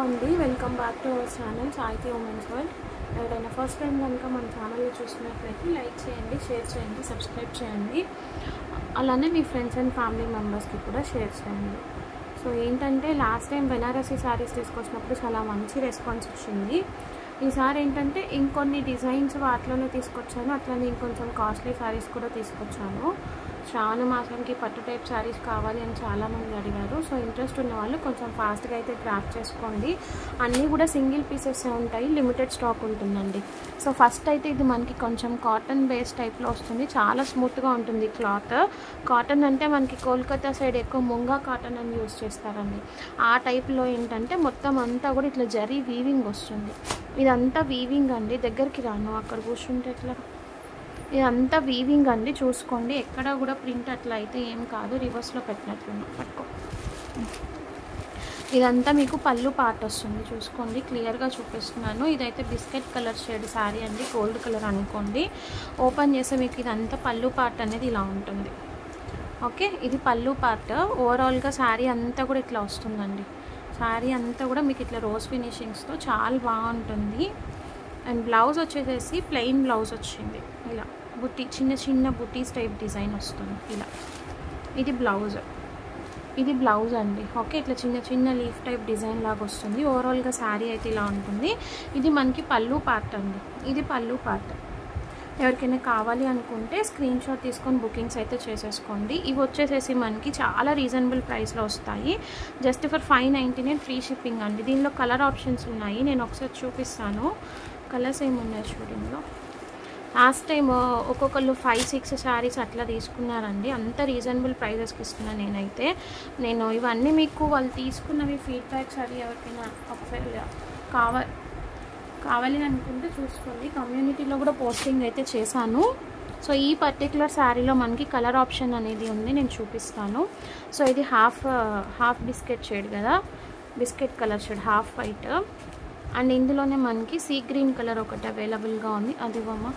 అండి welcome back to our channel Saiti women's world. ఎవరైనా first time కనుక మన ఛానల్ని చూస్తున్నట్లయితే లైక్ చేయండి, షేర్ చేయండి, సబ్స్క్రైబ్ చేయండి. అలానే మీ ఫ్రెండ్స్ అండ్ ఫ్యామిలీ మెంబర్స్కి కూడా షేర్ చేయండి. సో ఏంటంటే లాస్ట్ టైం బెనారసీ శారీస్ తీసుకొచ్చినప్పుడు చాలా మంచి రెస్పాన్స్ వచ్చింది. ఈసారి ఏంటంటే ఇంకొన్ని డిజైన్స్ వాటిలోనే తీసుకొచ్చాను, అట్లనే ఇంకొంచెం కాస్ట్లీ శారీస్ కూడా తీసుకొచ్చాను. శ్రావణ మాసంకి పట్టు టైప్ శారీస్ కావాలి అని చాలామంది అడిగారు. సో ఇంట్రెస్ట్ ఉన్న వాళ్ళు కొంచెం ఫాస్ట్గా అయితే గ్రాప్ చేసుకోండి. అన్నీ కూడా సింగిల్ పీసెస్ ఉంటాయి, లిమిటెడ్ స్టాక్ ఉంటుందండి. సో ఫస్ట్ అయితే ఇది మనకి కొంచెం కాటన్ బేస్ టైప్లో వస్తుంది, చాలా స్మూత్గా ఉంటుంది క్లాత్. కాటన్ అంటే మనకి కోల్కతా సైడ్ ఎక్కువ ముంగా కాటన్ అని యూజ్ చేస్తారండి. ఆ టైప్లో ఏంటంటే మొత్తం అంతా కూడా ఇట్లా జరీ వీవింగ్ వస్తుంది. ఇదంతా వీవింగ్ అండి. దగ్గరికి రాను, అక్కడ కూర్చుంటే ఎట్లా. ఇదంతా వీవింగ్ అండి, చూసుకోండి. ఎక్కడ కూడా ప్రింట్ అట్లా అయితే ఏం కాదు, రివర్స్లో పెట్టినట్లున్నా పట్టుకో. ఇదంతా మీకు పళ్ళు పార్ట్ వస్తుంది, చూసుకోండి. క్లియర్గా చూపిస్తున్నాను. ఇదైతే బిస్కెట్ కలర్ షేడ్ శారీ అండి, గోల్డ్ కలర్ అనుకోండి. ఓపెన్ చేస్తే మీకు ఇదంతా పళ్ళు పార్ట్ అనేది ఇలా ఉంటుంది. ఓకే, ఇది పళ్ళు పార్ట్. ఓవరాల్గా శారీ అంతా కూడా ఇట్లా వస్తుందండి. శారీ అంతా కూడా మీకు ఇట్లా రోజ్ ఫినిషింగ్స్తో చాలా బాగుంటుంది. అండ్ బ్లౌజ్ వచ్చేసేసి ప్లెయిన్ బ్లౌజ్ వచ్చింది. ఇలా బుట్టి, చిన్న చిన్న బుటీస్ టైప్ డిజైన్ వస్తుంది ఇలా. ఇది బ్లౌజ్, ఇది బ్లౌజ్ అండి. ఓకే, ఇట్లా చిన్న చిన్న లీఫ్ టైప్ డిజైన్ లాగా వస్తుంది. ఓవరాల్గా శారీ అయితే ఇలా ఉంటుంది. ఇది మనకి పళ్ళు పార్ట్ అండి, ఇది పళ్ళు పార్ట్. ఎవరికైనా కావాలి అనుకుంటే స్క్రీన్ షాట్ తీసుకొని బుకింగ్స్ అయితే చేసేసుకోండి. ఇవి వచ్చేసేసి మనకి చాలా రీజనబుల్ ప్రైస్లో వస్తాయి. జస్ట్ ఫర్ 599 ఫ్రీ షిప్పింగ్ అండి. దీనిలో కలర్ ఆప్షన్స్ ఉన్నాయి, నేను ఒకసారి చూపిస్తాను. కలర్స్ ఏమున్నాయి చూడండి. లాస్ట్ టైం ఒక్కొక్కళ్ళు 5-6 శారీస్ అట్లా తీసుకున్నారండి. అంత రీజనబుల్ ప్రైజెస్కి ఇస్తున్నాను నేనైతే. నేను ఇవన్నీ మీకు వాళ్ళు తీసుకున్నవి ఫీడ్బ్యాక్స్ అవి ఎవరికైనా ఒకవేళ కావాలి అనుకుంటే చూసుకోండి. కమ్యూనిటీలో కూడా పోస్టింగ్ అయితే చేశాను. సో ఈ పర్టికులర్ శారీలో మనకి కలర్ ఆప్షన్ అనేది ఉంది, నేను చూపిస్తాను. సో ఇది హాఫ్ బిస్కెట్ షేడ్ కదా, biscuit colour shade, half white. And ఇందులోనే మనకి సీ గ్రీన్ కలర్ ఒకటి అవైలబుల్గా ఉంది. అదిగోమ్మా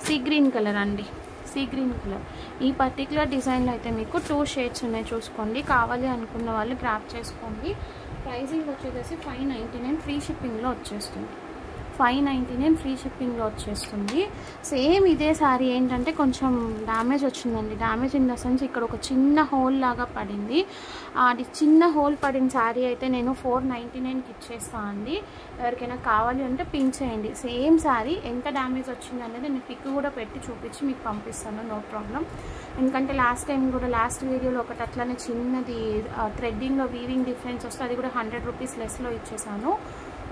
సీ గ్రీన్ కలర్ అండి, సీ గ్రీన్ కలర్. ఈ పర్టికులర్ డిజైన్లో అయితే మీకు 2 షేడ్స్ ఉన్నాయి, చూసుకోండి. కావాలి అనుకున్న వాళ్ళు గ్రాప్ చేసుకోండి. ప్రైజింగ్ వచ్చేసి 599 ఫ్రీ షిప్పింగ్లో వచ్చేస్తుంది. 599 ఫ్రీ షిప్పింగ్లో వచ్చేస్తుంది. సేమ్ ఇదే శారీ ఏంటంటే కొంచెం డ్యామేజ్ వచ్చిందండి. డ్యామేజ్ ఇన్ ద సెన్స్ ఇక్కడ ఒక చిన్న హోల్ లాగా పడింది. అది చిన్న హోల్ పడిన శారీ అయితే నేను 499కి ఇచ్చేస్తాను అండి. ఎవరికైనా కావాలి అంటే పిన్ చేయండి. సేమ్ శారీ ఎంత డ్యామేజ్ వచ్చింది అనేది నేను పిక్ కూడా పెట్టి చూపించి మీకు పంపిస్తాను, నో ప్రాబ్లం. ఎందుకంటే లాస్ట్ టైం కూడా లాస్ట్ వీడియోలో ఒకటి అట్లానే చిన్నది థ్రెడ్డింగ్లో వీవింగ్ డిఫరెన్స్ వస్తే అది కూడా 100 రూపీస్ లెస్లో ఇచ్చేసాను.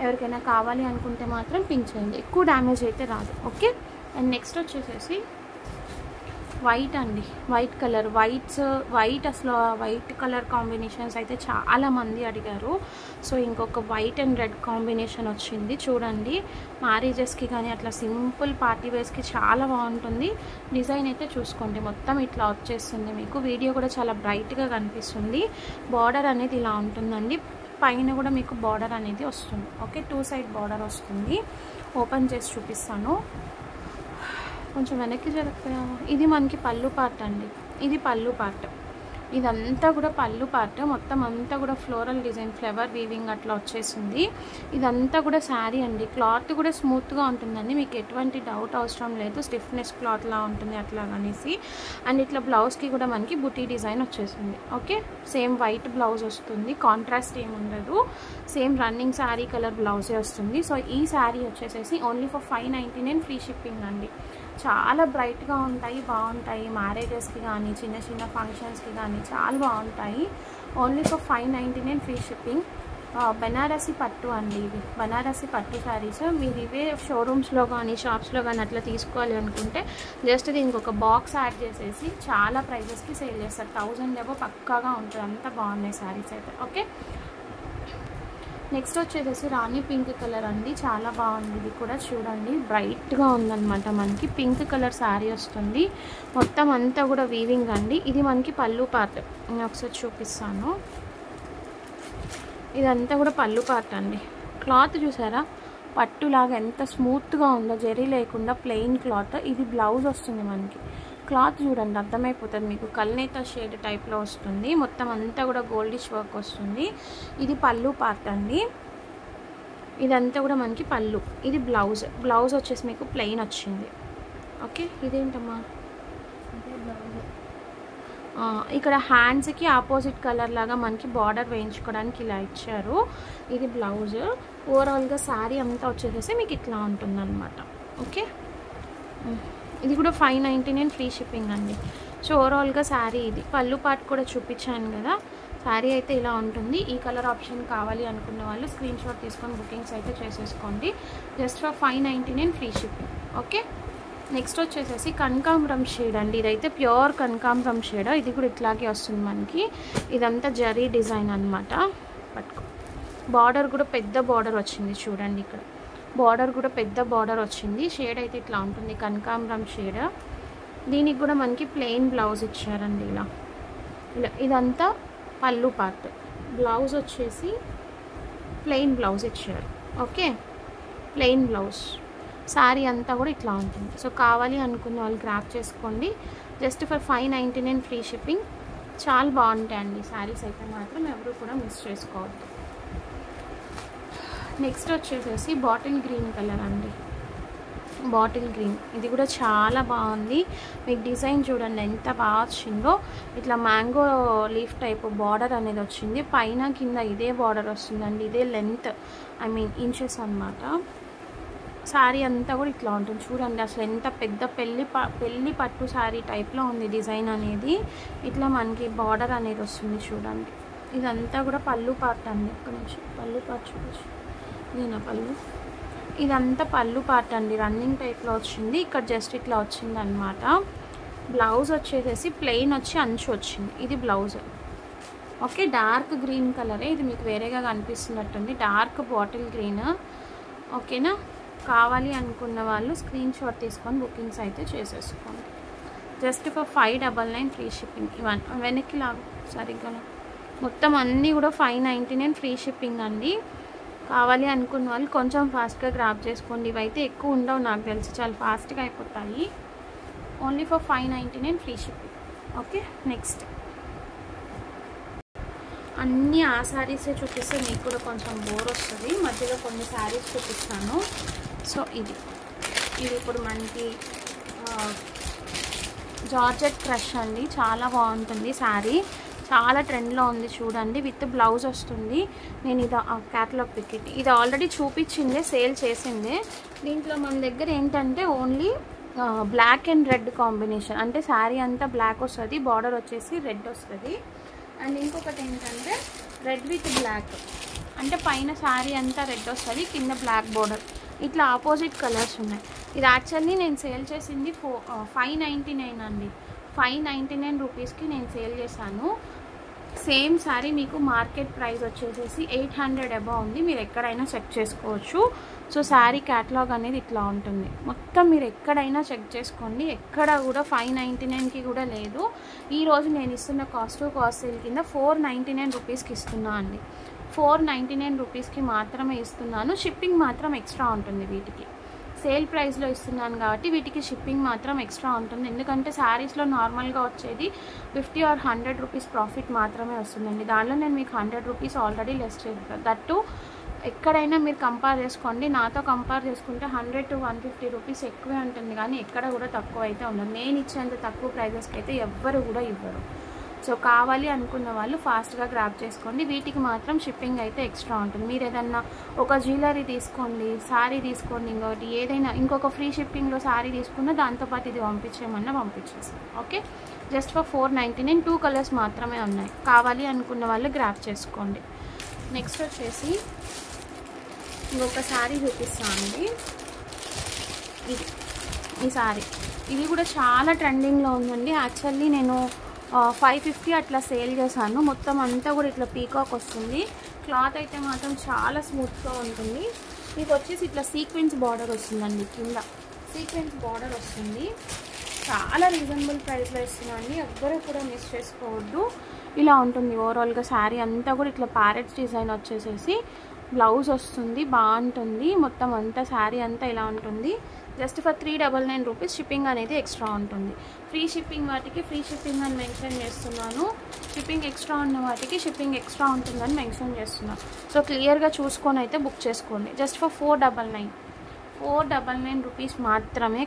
ఎవరికైనా కావాలి అనుకుంటే మాత్రం పింక్ చేయండి, ఎక్కువ డ్యామేజ్ అయితే రాదు. ఓకే, అండ్ నెక్స్ట్ వచ్చేసేసి వైట్ అండి, వైట్ కలర్. వైట్ అసలు వైట్ కలర్ కాంబినేషన్స్ అయితే చాలామంది అడిగారు. సో ఇంకొక వైట్ అండ్ రెడ్ కాంబినేషన్ వచ్చింది చూడండి. మ్యారేజెస్కి కానీ అట్లా సింపుల్ పార్టీ వేర్స్కి చాలా బాగుంటుంది. డిజైన్ అయితే చూసుకోండి, మొత్తం ఇట్లా వచ్చేస్తుంది. మీకు వీడియో కూడా చాలా బ్రైట్గా కనిపిస్తుంది. బార్డర్ అనేది ఇలా ఉంటుందండి, పైన కూడా మీకు బార్డర్ అనేది వస్తుంది. ఓకే, 2 సైడ్ బార్డర్ వస్తుంది. ఓపెన్ చేసి చూపిస్తాను, కొంచెం వెనక్కి జరుగుతాము. ఇది మనకి పళ్ళు పార్ట్ అండి, ఇది పళ్ళు పార్ట్. ఇదంతా కూడా పళ్ళు పార్ట్, మొత్తం అంతా కూడా ఫ్లోరల్ డిజైన్, ఫ్లవర్ వీవింగ్ అట్లా వచ్చేసింది. ఇదంతా కూడా శారీ అండి. క్లాత్ కూడా స్మూత్గా ఉంటుందండి, మీకు ఎటువంటి డౌట్ అవసరం లేదు. స్టిఫ్నెస్ క్లాత్లా ఉంటుంది అట్లా అనేసి. అండ్ ఇట్లా బ్లౌజ్కి కూడా మనకి బుటీ డిజైన్ వచ్చేసింది. ఓకే, సేమ్ వైట్ బ్లౌజ్ వస్తుంది, కాంట్రాస్ట్ ఏమి ఉండదు. సేమ్ రన్నింగ్ శారీ కలర్ బ్లౌజే వస్తుంది. సో ఈ శారీ వచ్చేసేసి ఓన్లీ ఫర్ 599 ఫ్రీ షిప్పింగ్ అండి. చాలా బ్రైట్గా ఉంటాయి, బాగుంటాయి. మ్యారేజెస్కి కానీ చిన్న చిన్న ఫంక్షన్స్కి కానీ చాలా బాగుంటాయి. Only for 599 free shipping. Banarasi పట్టు అండి, ఇవి బెనారసీ పట్టు శారీస్. మీరు ఇవే షోరూమ్స్లో కానీ షాప్స్లో కానీ అట్లా తీసుకోవాలి అనుకుంటే జస్ట్ దీనికి ఒక బాక్స్ యాడ్ చేసేసి చాలా ప్రైజెస్కి సేల్ చేస్తారు. 1000 ఏవో పక్కాగా ఉంటుంది, అంత బాగున్నాయి శారీస్ అయితే. ఓకే, నెక్స్ట్ వచ్చేసి రాణి పింక్ కలర్ అండి, చాలా బాగుంది. ఇది కూడా చూడండి, బ్రైట్గా ఉందన్నమాట. మనకి పింక్ కలర్ శారీ వస్తుంది, మొత్తం అంతా కూడా వీవింగ్ అండి. ఇది మనకి పళ్ళు పార్ట్, నేను ఒకసారి చూపిస్తాను. ఇదంతా కూడా పళ్ళు పార్ట్ అండి. క్లాత్ చూసారా, పట్టులాగా ఎంత స్మూత్గా ఉందో, జరీ లేకుండా ప్లెయిన్ క్లాత్. ఇది బ్లౌజ్ వస్తుంది మనకి. క్లాత్ చూడండి, అర్థమైపోతుంది మీకు. కల్నేత షేడ్ టైప్లో వస్తుంది, మొత్తం అంతా కూడా గోల్డిష్ వర్క్ వస్తుంది. ఇది పళ్ళు పార్ట్ అండి. ఇదంతా కూడా మనకి పళ్ళు. ఇది బ్లౌజ్. బ్లౌజ్ వచ్చేసి మీకు ప్లెయిన్ వచ్చింది. ఓకే, ఇదేంటమ్మా ఇక్కడ హ్యాండ్స్కి ఆపోజిట్ కలర్ లాగా మనకి బార్డర్ వేయించుకోవడానికి ఇలా ఇచ్చారు. ఇది బ్లౌజ్. ఓవరాల్గా శారీ అంతా వచ్చేసేసి మీకు ఇట్లా ఉంటుందన్నమాట. ఓకే, ఇది కూడా 599 ఫ్రీ షిప్పింగ్ అండి. సో ఓవరాల్గా శారీ ఇది. పళ్ళు పార్ట్ కూడా చూపించాను కదా. శారీ అయితే ఇలా ఉంటుంది. ఈ కలర్ ఆప్షన్ కావాలి అనుకున్న వాళ్ళు స్క్రీన్ షాట్ తీసుకొని బుకింగ్స్ అయితే చేసేసుకోండి. Just for 599 free shipping. Okay, next వచ్చేసేసి కనకాంబరం షేడ్ అండి. ఇదైతే ప్యూర్ కనకాంబరం షేడ్. ఇది కూడా ఇట్లాగే వస్తుంది మనకి. ఇదంతా జరీ డిజైన్ అనమాట. పట్టుకో, బార్డర్ కూడా పెద్ద బార్డర్ వచ్చింది చూడండి. ఇక్కడ బార్డర్ కూడా పెద్ద బార్డర్ వచ్చింది. షేడ్ అయితే ఇట్లా ఉంటుంది, కనకాంబరం షేడ్. దీనికి కూడా మనకి ప్లెయిన్ బ్లౌజ్ ఇచ్చారండి. ఇలా ఇలా ఇదంతా పళ్ళు పార్ట్. బ్లౌజ్ వచ్చేసి ప్లెయిన్ బ్లౌజ్ ఇచ్చారు. Okay, plain blouse. శారీ అంతా కూడా ఇట్లా ఉంటుంది. సో కావాలి అనుకున్న వాళ్ళు గ్రాప్ చేసుకోండి. Just for 599 free shipping. చాలా బాగుంటాయండి శారీస్ అయితే మాత్రం ఎవరు కూడా మిస్ చేసుకోవద్దు. నెక్స్ట్ వచ్చేసేసి బాటిల్ గ్రీన్ కలర్ అండి. బాటిల్ గ్రీన్, ఇది కూడా చాలా బాగుంది. మీకు డిజైన్ చూడండి ఎంత బాగా వచ్చిందో. ఇట్లా మ్యాంగో లీఫ్ టైప్ బార్డర్ అనేది వచ్చింది. పైన కింద ఇదే బార్డర్ వస్తుందండి. ఇదే లెంత్, ఐ మీన్ ఇంచెస్ అనమాట. శారీ అంతా కూడా ఇట్లా ఉంటుంది చూడండి. అసలు ఎంత పెద్ద పెళ్ళి పట్టు శారీ టైప్లో ఉంది డిజైన్ అనేది. ఇట్లా మనకి బార్డర్ అనేది వస్తుంది చూడండి. ఇదంతా కూడా పళ్ళు పార్ట్ అండి. ఇక్కడ నుంచి పళ్ళు పార్ట్ చూడొచ్చు. నేనా పళ్ళు, ఇదంతా పళ్ళు పార్ట్ అండి. రన్నింగ్ టైప్లో వచ్చింది. ఇక్కడ జస్ట్ ఇట్లా వచ్చింది అనమాట. బ్లౌజ్ వచ్చేసేసి ప్లెయిన్ వచ్చి అంచు వచ్చింది. ఇది బ్లౌజ్. ఓకే, డార్క్ గ్రీన్ కలరే. ఇది మీకు వేరేగా కనిపిస్తున్నట్టుంది. Dark bottle green. ఓకేనా, కావాలి అనుకున్న వాళ్ళు స్క్రీన్ షాట్ తీసుకొని బుకింగ్స్ అయితే చేసేసుకోండి. Just for 599 free shipping. వెనక్కి లాగు సరిగ్గా. మొత్తం అన్నీ కూడా 599 ఫ్రీ షిప్పింగ్ అండి. కావాలి అనుకున్న వాళ్ళు కొంచెం ఫాస్ట్గా గ్రాప్ చేసుకోండి. ఇవైతే ఎక్కువ ఉండవు నాకు తెలిసి, చాలా ఫాస్ట్గా అయిపోతాయి. Only for 599 free shipping. Okay, next అన్నీ ఆ శారీసే చూపిస్తే మీకు కూడా కొంచెం బోర్ వస్తుంది. మధ్యలో కొన్ని శారీస్ చూపిస్తాను. సో ఇది ఇప్పుడు మనకి జార్జెట్ క్రష్ అండి. చాలా బాగుంటుంది శారీ. చాలా ట్రెండ్లో ఉంది చూడండి. విత్ బ్లౌజ్ వస్తుంది. నేను ఇది క్యాటలాగ్ పిక్. ఇది ఆల్రెడీ చూపించిందే, సేల్ చేసిందే. దీంట్లో మన దగ్గర ఏంటంటే only black and red combination. అంటే శారీ అంతా బ్లాక్ వస్తుంది, బార్డర్ వచ్చేసి రెడ్ వస్తుంది. అండ్ ఇంకొకటి ఏంటంటే రెడ్ విత్ బ్లాక్. అంటే పైన శారీ అంతా రెడ్ వస్తుంది, కింద బ్లాక్ బార్డర్. ఇట్లా ఆపోజిట్ కలర్స్ ఉన్నాయి. ఇది యాక్చువల్లీ నేను సేల్ చేసింది 599 అండి. 599 రూపీస్కి నేను సేల్ చేశాను. సేమ్ శారీ మీకు మార్కెట్ ప్రైస్ వచ్చేసేసి 800 అబౌవ్ ఉంది. మీరు ఎక్కడైనా చెక్ చేసుకోవచ్చు. సో శారీ క్యాటలాగ్ అనేది ఇట్లా ఉంటుంది. మొత్తం మీరు ఎక్కడైనా చెక్ చేసుకోండి. ఎక్కడ కూడా 599కి కూడా లేదు. ఈరోజు నేను ఇస్తున్న కాస్ట్ సేల్ కింద 499 రూపీస్కి ఇస్తున్నా అండి. 499 రూపీస్కి మాత్రమే ఇస్తున్నాను. షిప్పింగ్ మాత్రం ఎక్స్ట్రా ఉంటుంది. వీటికి సేల్ ప్రైస్లో ఇస్తున్నాను కాబట్టి వీటికి షిప్పింగ్ మాత్రం ఎక్స్ట్రా ఉంటుంది. ఎందుకంటే శారీస్లో నార్మల్గా వచ్చేది 50 or 100 రూపీస్ ప్రాఫిట్ మాత్రమే వస్తుందండి. దానిలో నేను మీకు 100 రూపీస్ ఆల్రెడీ లెస్ చేస్తాను. దట్టు ఎక్కడైనా మీరు కంపేర్ చేసుకోండి. నాతో కంపేర్ చేసుకుంటే 100 to 150 రూపీస్ ఎక్కువే ఉంటుంది, కానీ ఎక్కడ కూడా తక్కువ అయితే ఉండదు. నేను ఇచ్చేంత తక్కువ ప్రైజెస్కి అయితే ఎవ్వరు కూడా ఇవ్వరు. సో కావాలి అనుకున్న వాళ్ళు ఫాస్ట్గా గ్రాప్ చేసుకోండి. వీటికి మాత్రం షిప్పింగ్ అయితే ఎక్స్ట్రా ఉంటుంది. మీరు ఏదన్నా ఒక జ్యువెలరీ తీసుకోండి, శారీ తీసుకోండి, ఇంకోటి ఏదైనా ఇంకొక ఫ్రీ షిప్పింగ్లో శారీ తీసుకున్న దాంతోపాటు ఇది పంపించేయమన్నా పంపించేస్తాం. Okay, just for 499. 2 కలర్స్ మాత్రమే ఉన్నాయి. కావాలి అనుకున్న వాళ్ళు గ్రాప్ చేసుకోండి. నెక్స్ట్ వచ్చేసి ఇంకొక శారీ చూపిస్తానండి. ఈ శారీ ఇది కూడా చాలా ట్రెండింగ్లో ఉందండి. యాక్చువల్లీ నేను 550 అట్లా సేల్ చేశాను. మొత్తం అంతా కూడా ఇట్లా పీకాక్ వస్తుంది. క్లాత్ అయితే మాత్రం చాలా స్మూత్గా ఉంటుంది. ఇది వచ్చేసి ఇట్లా సీక్వెన్స్ బార్డర్ వస్తుందండి. కింద సీక్వెన్స్ బార్డర్ వస్తుంది. చాలా రీజనబుల్ ప్రైస్లో ఇస్తున్నాండి. ఎవ్వరూ కూడా మిస్ చేసుకోవద్దు. ఇలా ఉంటుంది ఓవరాల్గా శారీ అంతా కూడా ఇట్లా ప్యారెట్స్ డిజైన్ వచ్చేసేసి బ్లౌజ్ వస్తుంది. బాగుంటుంది. మొత్తం అంతా శారీ అంతా ఇలా ఉంటుంది. జస్ట్ ఫర్ 399 రూపీస్ షిప్పింగ్ అనేది ఎక్స్ట్రా ఉంటుంది. ఫ్రీ షిప్పింగ్ వాటికి ఫ్రీ షిప్పింగ్ అని మెన్షన్ చేస్తున్నాను, షిప్పింగ్ ఎక్స్ట్రా ఉన్న వాటికి షిప్పింగ్ ఎక్స్ట్రా ఉంటుందని మెన్షన్ చేస్తున్నాను. సో క్లియర్గా చూసుకొని అయితే బుక్ చేసుకోండి. జస్ట్ ఫర్ 499 రూపీస్ మాత్రమే.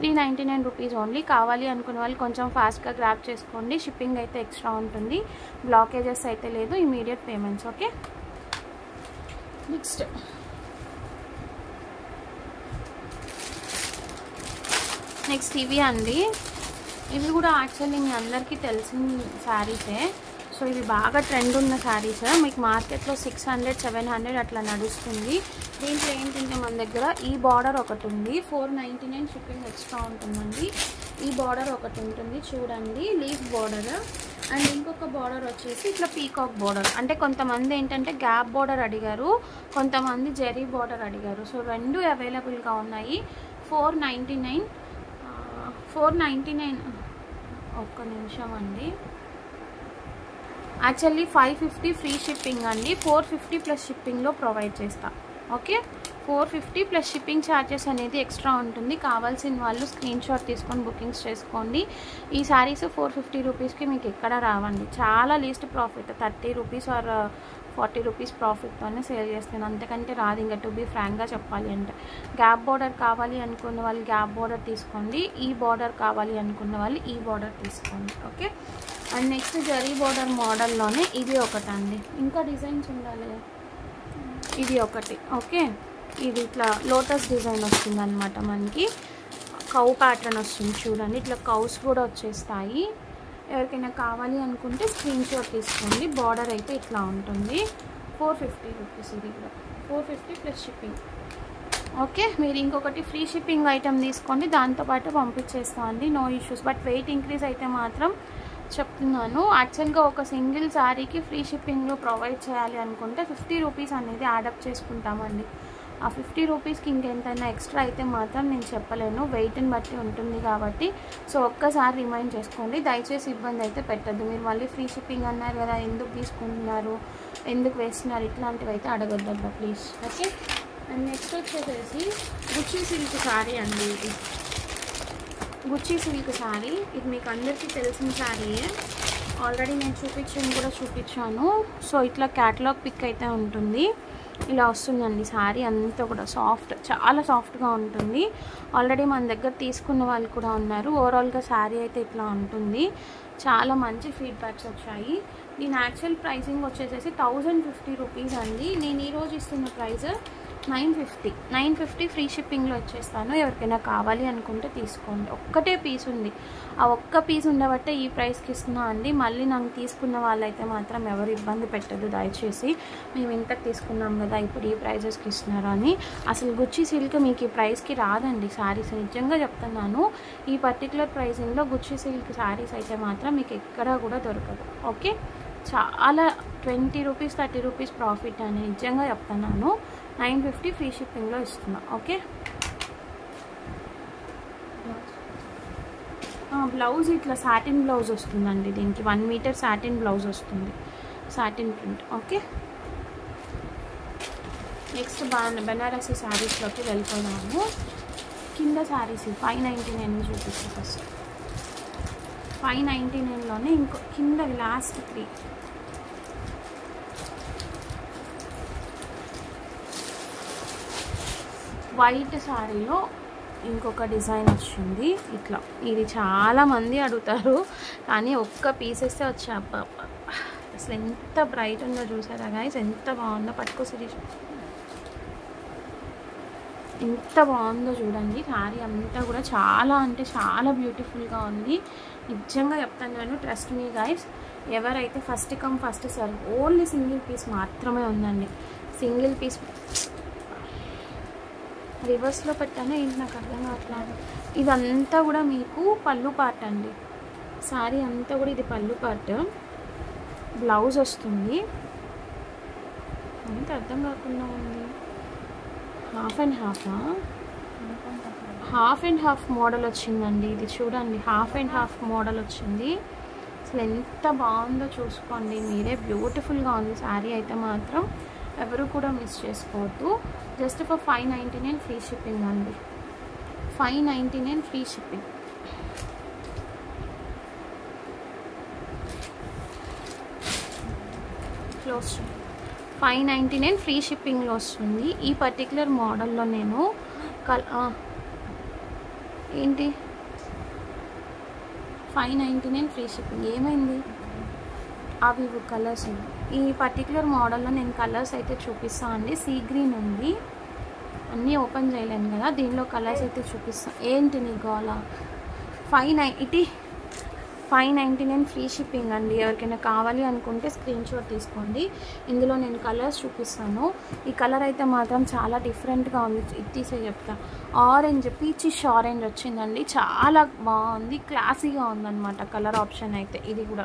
399 రూపీస్ ఓన్లీ. కావాలి అనుకునే వాళ్ళు కొంచెం ఫాస్ట్గా గ్రాప్ చేసుకోండి. షిప్పింగ్ అయితే ఎక్స్ట్రా ఉంటుంది, బ్లాకేజెస్ అయితే లేదు, ఇమీడియట్ పేమెంట్స్. ఓకే, నెక్స్ట్ ఇవి అండి. ఇవి కూడా యాక్చువల్లీ మీ అందరికీ తెలిసిన శారీసే. సో ఇవి బాగా ట్రెండ్ ఉన్న శారీస్. మీకు మార్కెట్లో 600, 700 అట్లా నడుస్తుంది. దీంట్లో ఏంటంటే మన దగ్గర ఈ బార్డర్ ఒకటి ఉంది, 499 షిప్పింగ్ ఎక్స్ట్రా ఉంటుందండి. ఈ బార్డర్ ఒకటి ఉంటుంది చూడండి, లీఫ్ బార్డర్. అండ్ ఇంకొక బార్డర్ వచ్చేసి ఇట్లా పీకాక్ బార్డర్. అంటే కొంతమంది ఏంటంటే గ్యాప్ బార్డర్ అడిగారు, కొంతమంది జెరీ బార్డర్ అడిగారు. సో రెండు అవైలబుల్గా ఉన్నాయి. 499 ఒక్క నిమిషం అండి. యాక్చువల్లీ 550 ఫ్రీ షిప్పింగ్ అండి, 450 ప్లస్ షిప్పింగ్లో ప్రొవైడ్ చేస్తా. ఓకే, 450 ప్లస్ షిప్పింగ్ ఛార్జెస్ అనేది ఎక్స్ట్రా ఉంటుంది. కావాల్సిన వాళ్ళు స్క్రీన్ షాట్ తీసుకొని బుకింగ్స్ చేసుకోండి. ఈ శారీస్ 450 రూపీస్కి మీకు ఎక్కడ రావండి. చాలా least profit, 30 rupees or 40 rupees ప్రాఫిట్తోనే సేల్ చేస్తాను, అంతకంటే రాదు. ఇంకా టు బీ ఫ్రాంక్గా చెప్పాలి అంటే గ్యాప్ బార్డర్ కావాలి అనుకున్న వాళ్ళు గ్యాప్ బార్డర్ తీసుకోండి, ఈ బార్డర్ కావాలి అనుకున్న వాళ్ళు ఈ బార్డర్ తీసుకోండి. Okay, and next zari border మోడల్లోనే ఇది ఒకటి అండి. ఇంకా డిజైన్స్ ఉండాలి, ఇది ఒకటి. ఓకే, ఇది ఇట్లా లోటస్ డిజైన్ వస్తుంది అనమాట. మనకి కౌ ప్యాటర్న్ వస్తుంది చూడండి, ఇట్లా కౌస్ కూడా వచ్చేస్తాయి. ఎవరికైనా కావాలి అనుకుంటే స్క్రీన్ షాట్ తీసుకోండి. బార్డర్ అయితే ఇట్లా ఉంటుంది. 450 రూపీస్, ఇది కూడా 450 ప్లస్ షిప్పింగ్. ఓకే, మీరు ఇంకొకటి ఫ్రీ షిప్పింగ్ ఐటమ్ తీసుకోండి, దాంతోపాటు పంపించేస్తాం అండి, no issues. But weight increase అయితే మాత్రం చెప్తున్నాను. యాక్చువల్గా ఒక సింగిల్ శారీకి ఫ్రీ షిప్పింగ్లో ప్రొవైడ్ చేయాలి అనుకుంటే 50 రూపీస్ అనేది యాడప్ చేసుకుంటామండి. ఆ 50 రూపీస్కి ఇంకెంతైనా ఎక్స్ట్రా అయితే మాత్రం నేను చెప్పలేను, వెయిట్ని బట్టి ఉంటుంది కాబట్టి. సో ఒక్కసారి రిమైండ్ చేసుకోండి, దయచేసి ఇబ్బంది అయితే పెట్టద్దు. మీరు మళ్ళీ ఫ్రీ షిప్పింగ్ అన్నారు కదా, ఎందుకు తీసుకుంటున్నారు, ఎందుకు వేస్తున్నారు, ఇట్లాంటివి అయితే అడగొద్దబ్బా ప్లీజ్. ఓకే, అండ్ నెక్స్ట్ వచ్చేసేసి గుచ్చి సిల్క్ శారీ అండి. ఇది గుచ్చి సిల్క్ శారీ, ఇది మీకు అందరికీ తెలిసిన శారీయే. ఆల్రెడీ నేను చూపించాను. సో ఇట్లా క్యాటలాగ్ పిక్ అయితే ఉంటుంది, ఇలా వస్తుందండి. శారీ అంతా కూడా సాఫ్ట్, చాలా సాఫ్ట్గా ఉంటుంది. ఆల్రెడీ మన దగ్గర తీసుకున్న వాళ్ళు కూడా ఉన్నారు. ఓవరాల్గా శారీ అయితే ఇట్లా ఉంటుంది. చాలా మంచి ఫీడ్బ్యాక్స్ వచ్చాయి. దీని యాక్చువల్ ప్రైసింగ్ వచ్చేసేసి 1050 రూపీస్ అండి. నేను ఈరోజు ఇస్తున్న ప్రైస్ 950 ఫ్రీ షిప్పింగ్లో ఇచ్చేస్తాను. ఎవరికైనా కావాలి అనుకుంటే తీసుకోండి. ఒక్కటే పీస్ ఉంది, ఆ ఒక్క పీస్ ఉండబట్టే ఈ ప్రైస్కి ఇస్తున్నా అండి. మళ్ళీ నాకు తీసుకున్న వాళ్ళైతే మాత్రం ఎవరు ఇబ్బంది పెట్టదు దయచేసి. మేము ఇంతకు తీసుకున్నాం కదా, ఇప్పుడు ఈ ప్రైజెస్కి ఇస్తున్నారు అని. అసలు గుచ్చి సిల్క్ మీకు ఈ ప్రైస్కి రాదండి శారీస్, నిజంగా చెప్తున్నాను. ఈ పర్టికులర్ ప్రైసింగ్లో గుచ్చి సిల్క్ శారీస్ అయితే మాత్రం మీకు ఎక్కడా కూడా దొరకదు. ఓకే, చాలా 20 రూపీస్ 30 రూపీస్ ప్రాఫిట్ అని నిజంగా చెప్తున్నాను. 950 ఫ్రీ షిప్పింగ్లో ఇస్తున్నా. ఓకే, బ్లౌజ్ ఇట్లా సాటిన్ బ్లౌజ్ వస్తుందండి. దీనికి 1 మీటర్ సాటిన్ బ్లౌజ్ వస్తుంది, satin print. Okay, next Banarasi శారీస్లోకి వెళ్ళిపోయాము. కింద శారీస్ 599 చూపిస్తాను. ఫస్ట్ 599లోనే ఇంకో కింద లాస్ట్ 3 వైట్ శారీలో ఇంకొక డిజైన్ వచ్చింది ఇట్లా. ఇది చాలామంది అడుగుతారు, కానీ ఒక్క పీసెస్ వచ్చా. అసలు ఎంత బ్రైట్ ఉందో చూసారా గైస్, ఎంత బాగుందో. పట్టుకో సిరీస్, ఎంత బాగుందో చూడండి. శారీ అంతా కూడా చాలా అంటే చాలా బ్యూటిఫుల్గా ఉంది. నిజంగా చెప్తాను, ట్రస్ట్ మీ గైస్. ఎవరైతే first come first serve, only single piece మాత్రమే ఉందండి. సింగిల్ పీస్ రివర్స్లో పెట్టాను ఏంటి నాకు అర్థం కావట్లేదు. ఇదంతా కూడా మీకు పళ్ళు పార్ట్ అండి. శారీ అంతా కూడా ఇది పళ్ళు పార్ట్. బ్లౌజ్ వస్తుంది, అంత అర్థం కాకుండా ఉంది. హాఫ్ అండ్ హాఫ్ మోడల్ వచ్చిందండి. ఇది చూడండి, హాఫ్ అండ్ హాఫ్ మోడల్ వచ్చింది. అసలు ఎంత బాగుందో చూసుకోండి మీరే. బ్యూటిఫుల్గా ఉంది శారీ అయితే మాత్రం. ఎవరు కూడా మిస్ చేసుకోవద్దు. జస్ట్ ఫర్ 599 ఫ్రీ షిప్పింగ్ అండి. 599 ఫ్రీ షిప్పింగ్. క్లోజ్ 599 ఫ్రీ షిప్పింగ్లో వస్తుంది. ఈ పర్టికులర్ మోడల్లో నేను ఏంటి 599 ఫ్రీ షిప్పింగ్ ఏమైంది? అవి కలర్స్ ఈ పర్టికులర్ మోడల్లో నేను కలర్స్ అయితే చూపిస్తాను అండి. సీ గ్రీన్ ఉంది, అన్నీ ఓపెన్ చేయలేను కదా, దీనిలో కలర్స్ అయితే చూపిస్తాను. ఏంటి నీ గోళ? 599 ఫ్రీ షిప్పింగ్ అండి. ఎవరికైనా కావాలి అనుకుంటే స్క్రీన్ షాట్ తీసుకోండి. ఇందులో నేను కలర్స్ చూపిస్తాను. ఈ కలర్ అయితే మాత్రం చాలా డిఫరెంట్గా ఉంది. ఇది తీసే చెప్తా. ఆరెంజ్, పీచిష్ ఆరెంజ్ వచ్చిందండి. చాలా బాగుంది, క్లాసీగా ఉందన్నమాట కలర్ ఆప్షన్ అయితే. ఇది కూడా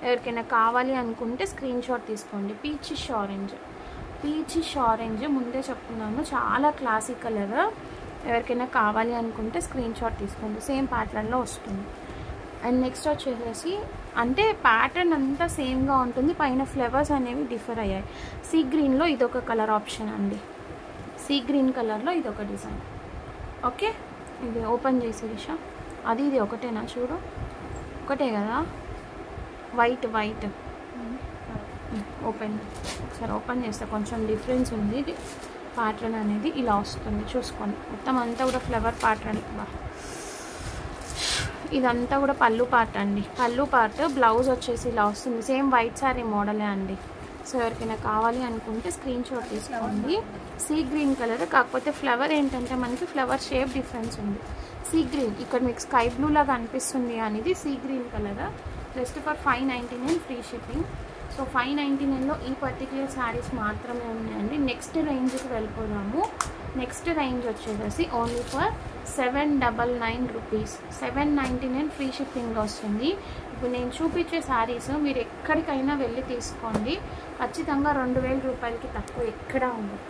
ఎవరికైనా కావాలి అనుకుంటే స్క్రీన్ షాట్ తీసుకోండి. పీచిష్ ఆరెంజ్ ముందే చెప్తున్నాను, చాలా క్లాసీ కలర్. ఎవరికైనా కావాలి అనుకుంటే స్క్రీన్ షాట్ తీసుకోండి. సేమ్ ప్యాటర్న్లో వస్తుంది. అండ్ నెక్స్ట్ వచ్చేసి అంటే ప్యాటర్న్ అంతా సేమ్గా ఉంటుంది, పైన ఫ్లవర్స్ అనేవి డిఫర్ అయ్యాయి. సీ గ్రీన్లో ఇదొక కలర్ ఆప్షన్ అండి. సీ గ్రీన్ కలర్లో ఇదొక డిజైన్. ఓకే, ఇది ఓపెన్ చేసే విషయం. ఇది ఒకటేనా? చూడు, ఒకటే కదా. వైట్ ఓపెన్, ఒకసారి ఓపెన్ చేస్తే కొంచెం డిఫరెన్స్ ఉంది. ప్యాటర్న్ అనేది ఇలా వస్తుంది, చూసుకోండి. మొత్తం అంతా కూడా ఫ్లవర్ ప్యాటర్న్. ఇదంతా కూడా పళ్ళు పార్ట్ అండి. పళ్ళు పార్ట్, బ్లౌజ్ వచ్చేసి ఇలా వస్తుంది. సేమ్ వైట్ శారీ మోడలే అండి. సో ఎవరికైనా కావాలి అనుకుంటే స్క్రీన్ షాట్ తీసుకోండి. సీ గ్రీన్ కలర్, కాకపోతే ఫ్లవర్ ఏంటంటే మనకి ఫ్లవర్ షేప్ డిఫరెన్స్ ఉంది. సీ గ్రీన్ ఇక్కడ మీకు స్కై బ్లూ లాగా అనిపిస్తుంది అనేది sea green colour. Just for 599 free shipping. So 599లో ఈ పర్టిక్యులర్ శారీస్ మాత్రమే ఉన్నాయండి. నెక్స్ట్ రేంజ్కి వెళ్ళిపోదాము. నెక్స్ట్ రేంజ్ వచ్చేసి ఓన్లీ ఫర్ 799 రూపీస్. 799 ఫ్రీ షిప్పింగ్లో వస్తుంది. ఇప్పుడు నేను చూపించే శారీస్ మీరు ఎక్కడికైనా వెళ్ళి తీసుకోండి, ఖచ్చితంగా 2000 రూపాయలకి తక్కువ ఎక్కడా ఉండదు.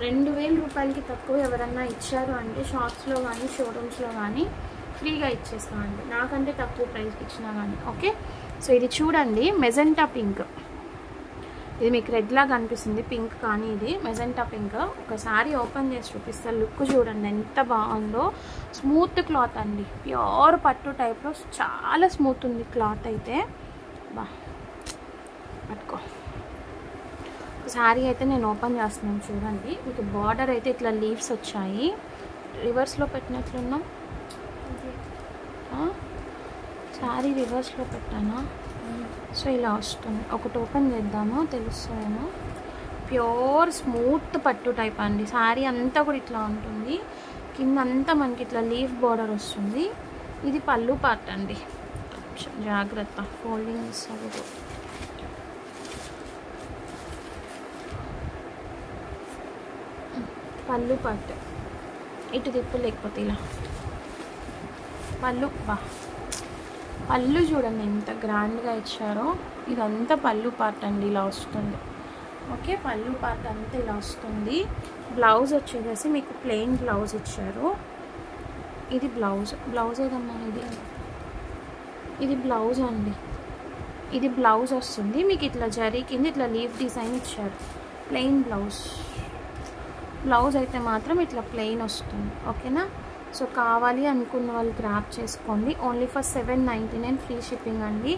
2000 రూపాయలకి తక్కువ ఎవరన్నా ఇచ్చారు అంటే షాప్స్లో కానీ షోరూమ్స్లో కానీ ఫ్రీగా ఇచ్చేస్తామండి, నాకంటే తక్కువ ప్రైస్కి ఇచ్చినా కానీ. ఓకే, సో ఇది చూడండి, మెజెంటా పింక్. ఇది మీకు రెడ్ లాగా అనిపిస్తుంది, పింక్ కానీ ఇది మెజెంటా పింక్. ఒకసారి ఓపెన్ చేసి చూపిస్తా, లుక్ చూడండి ఎంత బాగుందో. స్మూత్ క్లాత్ అండి, ప్యూర్ పట్టు టైప్లో చాలా స్మూత్ ఉంది క్లాత్ అయితే. పట్టుకో. శారీ అయితే నేను ఓపెన్ చేస్తున్నాను చూడండి. మీకు బార్డర్ అయితే ఇట్లా లీవ్స్ వచ్చాయి, రివర్స్లో పెట్టినట్లున్నాం. శారీ రివర్స్లో పెట్టానా? సో ఇలా వస్తుంది. ఒకటి ఓపెన్ చేద్దాము, తెలుస్తుందేమో. ప్యూర్ స్మూత్ పట్టు టైప్ అండి. శారీ అంతా కూడా ఇట్లా ఉంటుంది, కింద అంతా మనకి ఇట్లా లీఫ్ బార్డర్ వస్తుంది. ఇది పళ్ళు పార్ట్ అండి, జాగ్రత్త ఫోల్డింగ్ ఇస్తుంది. పళ్ళు పార్ట్ ఇటు తిప్పు, లేకపోతే ఇలా పళ్ళు. పళ్ళు చూడండి ఎంత గ్రాండ్గా ఇచ్చారో. ఇదంతా పళ్ళు పార్ట్ అండి, ఇలా వస్తుంది. ఓకే, పళ్ళు పార్ట్ అంతా ఇలా వస్తుంది. బ్లౌజ్ వచ్చేసి మీకు ప్లెయిన్ బ్లౌజ్ ఇచ్చారు. ఇది బ్లౌజ్ ఏదమ్మా? ఇది బ్లౌజ్ అండి. ఇది బ్లౌజ్ వస్తుంది మీకు ఇట్లా జరీ కింద ఇట్లా లీఫ్ డిజైన్ ఇచ్చారు. ప్లెయిన్ బ్లౌజ్ అయితే మాత్రం ఇట్లా ప్లెయిన్ వస్తుంది. ఓకేనా? సో కావాలి అనుకున్న వాళ్ళు గ్రాప్ చేసుకోండి. ఓన్లీ ఫర్ 799 ఫ్రీ షిప్పింగ్ అండి.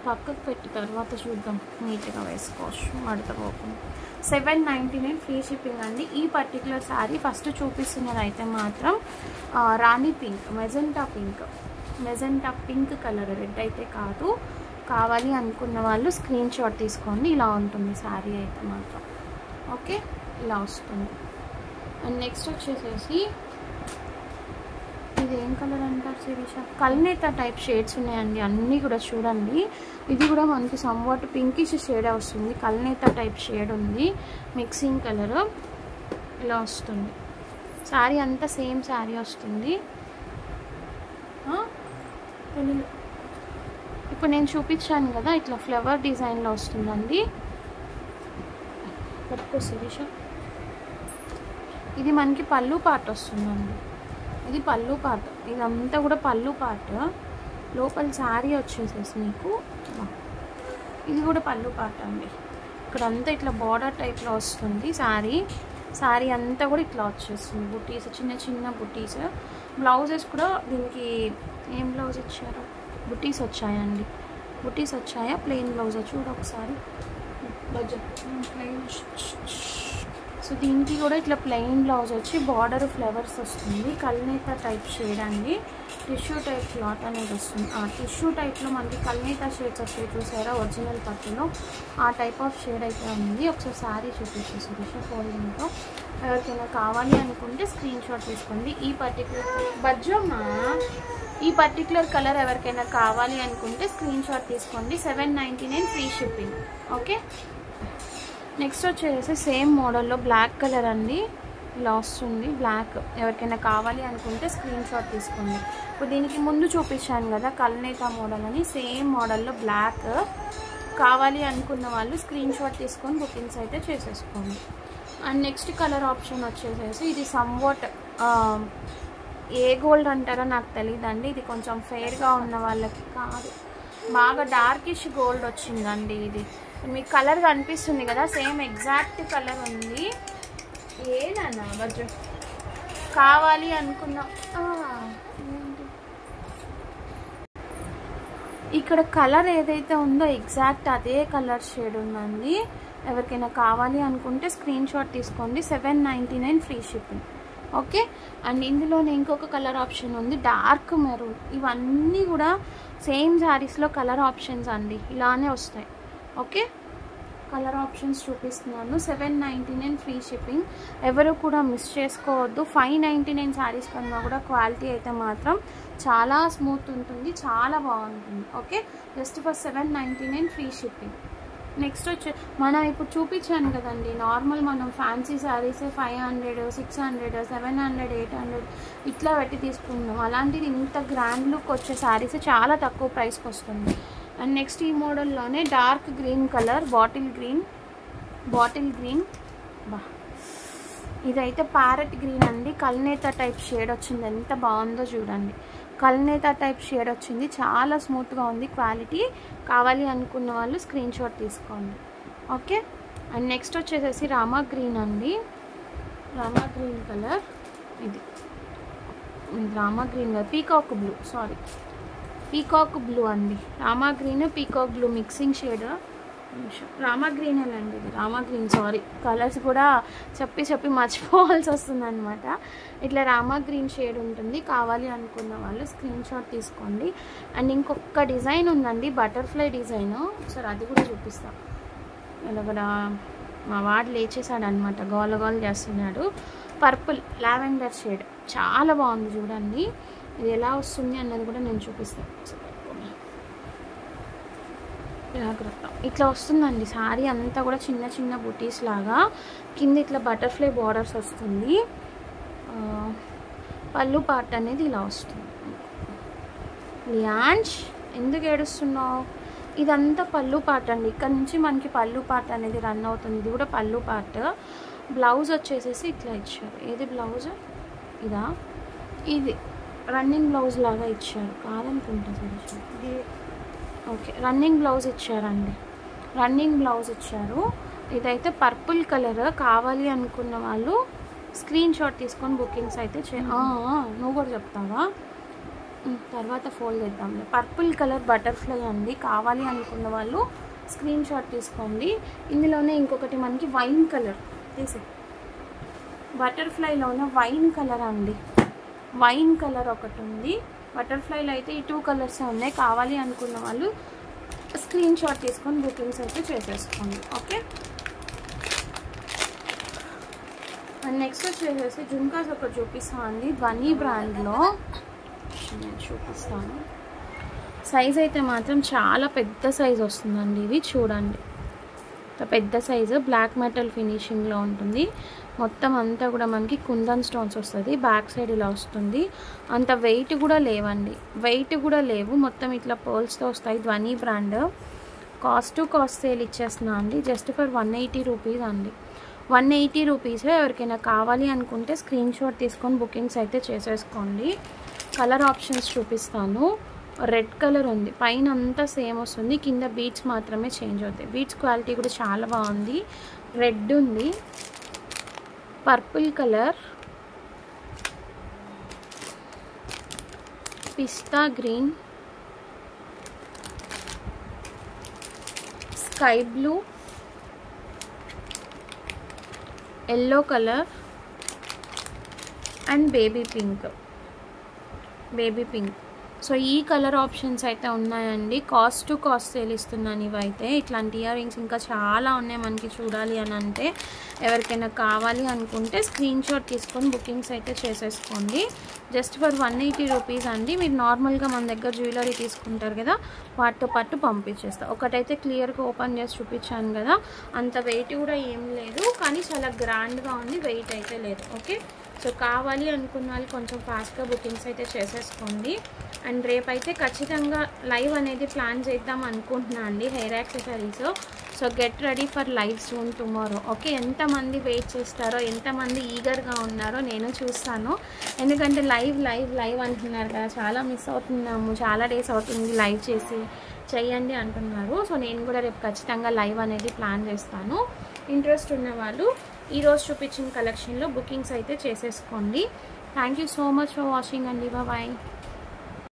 పక్కకు పెట్టి తర్వాత చూద్దాం, నీట్గా వేసుకోవచ్చు మడతపోకుండా. 799 ఫ్రీ షిప్పింగ్ అండి. ఈ పర్టికులర్ శారీ ఫస్ట్ చూపిస్తున్నది అయితే మాత్రం rani pink, magenta pink colour, red అయితే కాదు. కావాలి అనుకున్న వాళ్ళు స్క్రీన్ షాట్ తీసుకోండి. ఇలా ఉంటుంది శారీ అయితే మాత్రం. ఓకే, ఇలా వస్తుంది. అండ్ నెక్స్ట్ వచ్చేసేసి ఇది ఏం కలర్ అంటారు శిరీష? కల్నేత టైప్ షేడ్స్ ఉన్నాయండి అన్నీ కూడా చూడండి. ఇది కూడా మనకి సమ్వాట్ పింకిష్ షేడ్ వస్తుంది, కల్నేత టైప్ షేడ్ ఉంది, మిక్సింగ్ కలర్ ఇలా వస్తుంది. శారీ అంతా సేమ్ శారీ వస్తుంది. ఇప్పుడు నేను చూపించాను కదా ఇట్లా ఫ్లవర్ డిజైన్లో వస్తుందండి. పట్టుకో శిరీష. ఇది మనకి పళ్ళు పార్ట్ వస్తుందండి. ఇది పళ్ళు పార్ట్, ఇదంతా కూడా పళ్ళు పార్ట్. లోపల శారీ వచ్చేసేసి మీకు ఇది కూడా పళ్ళు పార్ట్ అండి. ఇక్కడంతా ఇట్లా బార్డర్ టైప్లో వస్తుంది శారీ అంతా కూడా ఇట్లా వచ్చేస్తుంది. బుటీస్ చిన్న చిన్న బుటీస్. బ్లౌజెస్ కూడా దీనికి ఏం బ్లౌజ్ ఇచ్చారు? బుటీస్ వచ్చాయండి. బుటీస్ వచ్చాయా? ప్లెయిన్ బ్లౌజా? చూడు ఒకసారి. సో దీనికి కూడా ఇట్లా ప్లెయిన్ బ్లౌజ్ వచ్చి బార్డర్ ఫ్లవర్స్ వస్తుంది. కల్నేత టైప్ షేడ్ అండి. టిష్యూ టైప్ క్లాత్ అనేది వస్తుంది. ఆ టిష్యూ టైప్లో మనకి కల్నేత షేడ్స్ వస్తాయి చూసారా ఒరిజినల్ పట్టులో, ఆ టైప్ ఆఫ్ షేడ్ అయితే ఉంది. ఒకసారి శారీ చూపించేసి టిష్యూ ఫోల్డింగ్తో. ఎవరికైనా కావాలి అనుకుంటే స్క్రీన్ షాట్ తీసుకోండి. ఈ పర్టికులర్ కలర్ ఎవరికైనా కావాలి అనుకుంటే స్క్రీన్ షాట్ తీసుకోండి. 799 ఫ్రీ షిప్పింగ్. ఓకే, నెక్స్ట్ వచ్చేసి సేమ్ మోడల్లో బ్లాక్ కలర్ అండి. ఇలా వస్తుంది బ్లాక్. ఎవరికైనా కావాలి అనుకుంటే స్క్రీన్ షాట్ తీసుకోండి. ఇప్పుడు దీనికి ముందు చూపించాను కదా కల్నేత మోడల్ అని, సేమ్ మోడల్లో బ్లాక్. కావాలి అనుకున్న వాళ్ళు స్క్రీన్ షాట్ తీసుకొని బుకింగ్స్ అయితే చేసేసుకోండి. అండ్ నెక్స్ట్ కలర్ ఆప్షన్ వచ్చేసేసి ఇది సమ్వాట్ ఏ గోల్డ్ అంటారో నాకు తెలియదండి. ఇది కొంచెం ఫెయిర్గా ఉన్న వాళ్ళకి కాదు, బాగా డార్కిష్ గోల్డ్ వచ్చిందండి. ఇది మీకు కలర్ కనిపిస్తుంది కదా, సేమ్ ఎగ్జాక్ట్ కలర్ ఉంది. ఏదన్నా బడ్జెట్ కావాలి అనుకున్న ఇక్కడ కలర్ ఏదైతే ఉందో ఎగ్జాక్ట్ అదే కలర్ షేడ్ ఉందండి. ఎవరికైనా కావాలి అనుకుంటే స్క్రీన్ షాట్ తీసుకోండి. 799 ఫ్రీ షిప్పింగ్. ఓకే, అండ్ ఇందులోనే ఇంకొక కలర్ ఆప్షన్ ఉంది డార్క్ మెరూన్. ఇవన్నీ కూడా సేమ్ శారీస్లో కలర్ ఆప్షన్స్ అండి, ఇలానే వస్తాయి. ఓకే, కలర్ ఆప్షన్స్ చూపిస్తున్నాను. 799 ఫ్రీ షిప్పింగ్. ఎవరు కూడా మిస్ చేసుకోవద్దు. 599 శారీస్ కన్నా కూడా క్వాలిటీ అయితే మాత్రం చాలా స్మూత్ ఉంటుంది, చాలా బాగుంటుంది. Okay, just for 799 free shipping. Next వచ్చి మనం ఇప్పుడు చూపించాను కదండి, నార్మల్ మనం ఫ్యాన్సీ శారీస్ 500, 600, 700, 800 ఇట్లా పెట్టి తీసుకుంటాం. అలాంటిది ఇంత గ్రాండ్ లుక్ వచ్చే శారీస్ చాలా తక్కువ ప్రైస్కి వస్తుంది. అండ్ నెక్స్ట్ ఈ మోడల్లోనే dark green colour, bottle green బా, ఇదైతే ప్యారెట్ గ్రీన్ అండి. కల్నేత టైప్ షేడ్ వచ్చింది, ఎంత బాగుందో చూడండి. కల్నేత టైప్ షేడ్ వచ్చింది, చాలా స్మూత్గా ఉంది క్వాలిటీ. కావాలి అనుకున్న వాళ్ళు స్క్రీన్ షాట్ తీసుకోండి. ఓకే, అండ్ నెక్స్ట్ వచ్చేసేసి రామా గ్రీన్ అండి. రామా గ్రీన్ కలర్ ఇది Rama green, peacock blue, sorry peacock blue అండి. Rama green peacock blue mixing shade. Rama green అండి, ఇది రామా గ్రీన్. సారీ, కలర్స్ కూడా చెప్పి మర్చిపోవాల్సి వస్తుంది అనమాట. ఇట్లా రామా గ్రీన్ షేడ్ ఉంటుంది. కావాలి అనుకున్న వాళ్ళు స్క్రీన్ షాట్ తీసుకోండి. అండ్ ఇంకొక డిజైన్ ఉందండి, బటర్ఫ్లై డిజైన్. ఒకసారి అది కూడా చూపిస్తాను. ఇలా మా వాడు లేచేసాడు అనమాట, గోల చేస్తున్నాడు. పర్పుల్ లావెండర్ షేడ్ చాలా బాగుంది చూడండి. ఇది ఎలా వస్తుంది అన్నది కూడా నేను చూపిస్తాను. జాగ్రత్త, ఇట్లా వస్తుందండి శారీ అంతా కూడా చిన్న చిన్న బుటీస్ లాగా. కింద ఇట్లా బటర్ఫ్లై బార్డర్స్ వస్తుంది. పళ్ళు పార్ట్ అనేది ఇలా వస్తుంది. లియాంజ్ ఎందుకు ఏడుస్తున్నావు? ఇదంతా పళ్ళు పార్ట్ అండి. ఇక్కడ నుంచి మనకి పళ్ళు పార్ట్ అనేది రన్ అవుతుంది. ఇది కూడా పళ్ళు పార్ట్. బ్లౌజ్ వచ్చేసేసి ఇట్లా ఇచ్చారు. ఏది బ్లౌజ్? ఇదా? ఇది రన్నింగ్ బ్లౌజ్ లాగా ఇచ్చారు కాదనుకుంటా సార్. ఇది ఓకే, రన్నింగ్ బ్లౌజ్ ఇచ్చారండి. రన్నింగ్ బ్లౌజ్ ఇచ్చారు. ఇదైతే పర్పుల్ కలర్. కావాలి అనుకున్న వాళ్ళు స్క్రీన్ షాట్ తీసుకొని బుకింగ్స్ అయితే నువ్వు కూడా చెప్తావా? తర్వాత ఫోల్డ్ చేద్దాంలే. పర్పుల్ కలర్ బటర్ఫ్లై అండి. కావాలి అనుకున్న వాళ్ళు స్క్రీన్ షాట్ తీసుకోండి. ఇందులోనే ఇంకొకటి మనకి వైన్ కలర్ తీసే, బటర్ఫ్లైలోనే వైన్ కలర్ అండి. వైన్ కలర్ ఒకటి ఉంది. బటర్ఫ్లైలో అయితే ఈ 2 కలర్స్ ఉన్నాయి. కావాలి అనుకున్న వాళ్ళు స్క్రీన్ షాట్ తీసుకొని బుకింగ్స్ అయితే చేసేసుకోండి. ఓకే, అండ్ నెక్స్ట్ వచ్చేసేసి జుంకాస్ ఒకటి చూపిస్తాను అండి. ధ్వని బ్రాండ్లో నేను చూపిస్తాను. సైజ్ అయితే మాత్రం చాలా పెద్ద సైజ్ వస్తుందండి. ఇవి చూడండి, పెద్ద సైజు. బ్లాక్ మెటల్ ఫినిషింగ్లో ఉంటుంది. మొత్తం అంతా కూడా మనకి కుందన్ స్టోన్స్ వస్తుంది. బ్యాక్ సైడ్ ఇలా వస్తుంది. అంత వెయిట్ కూడా లేవు. మొత్తం ఇట్లా పర్ల్స్తో వస్తాయి. ధ్వని బ్రాండ్. కాస్ట్ సేల్ ఇచ్చేస్తున్నా అండి. జస్ట్ ఫర్ 180 రూపీస్ అండి. 180 రూపీస్. ఎవరికైనా కావాలి అనుకుంటే స్క్రీన్ షాట్ తీసుకొని బుకింగ్స్ అయితే చేసేసుకోండి. కలర్ ఆప్షన్స్ చూపిస్తాను. రెడ్ కలర్ ఉంది, పైన అంతా సేమ్ వస్తుంది, కింద బీడ్స్ మాత్రమే చేంజ్ అవుతాయి. బీడ్స్ క్వాలిటీ కూడా చాలా బాగుంది. రెడ్ ఉంది, purple colour, pista green, sky blue, yellow colour and baby pink. So ఈ కలర్ ఆప్షన్స్ అయితే ఉన్నాయండి. కాస్ట్ టు కాస్ట్ సేల్ ఇస్తున్నాను ఇవైతే. ఇట్లాంటి ఇయర్ రింగ్స్ ఇంకా చాలా ఉన్నాయి మనకి చూడాలి అని అంటే. ఎవరికైనా కావాలి అనుకుంటే స్క్రీన్ షాట్ తీసుకొని బుకింగ్స్ అయితే చేసేసుకోండి. జస్ట్ ఫర్ 180 రూపీస్ అండి. మీరు నార్మల్గా మన దగ్గర జ్యువెలరీ తీసుకుంటారు కదా, వాటితో పాటు పంపించేస్తా. ఒకటైతే క్లియర్గా ఓపెన్ చేసి చూపించాను కదా, అంత వెయిట్ కూడా ఏం లేదు, కానీ చాలా గ్రాండ్గా ఉంది, వెయిట్ అయితే లేదు. ఓకే, సో కావాలి అనుకున్న వాళ్ళు కొంచెం ఫాస్ట్గా బుకింగ్స్ అయితే చేసేసుకోండి. అండ్ రేపైతే ఖచ్చితంగా లైవ్ అనేది ప్లాన్ చేద్దాం అనుకుంటున్నా అండి, hair accessories. So get ready for live soon tomorrow. Okay, ఎంతమంది వెయిట్ చేస్తారో, ఎంతమంది ఈగర్గా ఉన్నారో నేను చూస్తాను. ఎందుకంటే లైవ్ అంటున్నారు కదా, చాలా మిస్ అవుతున్నాము, చాలా డేస్ అవుతుంది లైవ్ చేయండి అంటున్నారు. సో నేను కూడా రేపు ఖచ్చితంగా లైవ్ అనేది ప్లాన్ చేస్తాను. ఇంట్రెస్ట్ ఉన్న వాళ్ళు ఈరోజు చూపించిన కలెక్షన్లో బుకింగ్స్ అయితే చేసేసుకోండి. Thank you so much for watching అండి. బాయ్.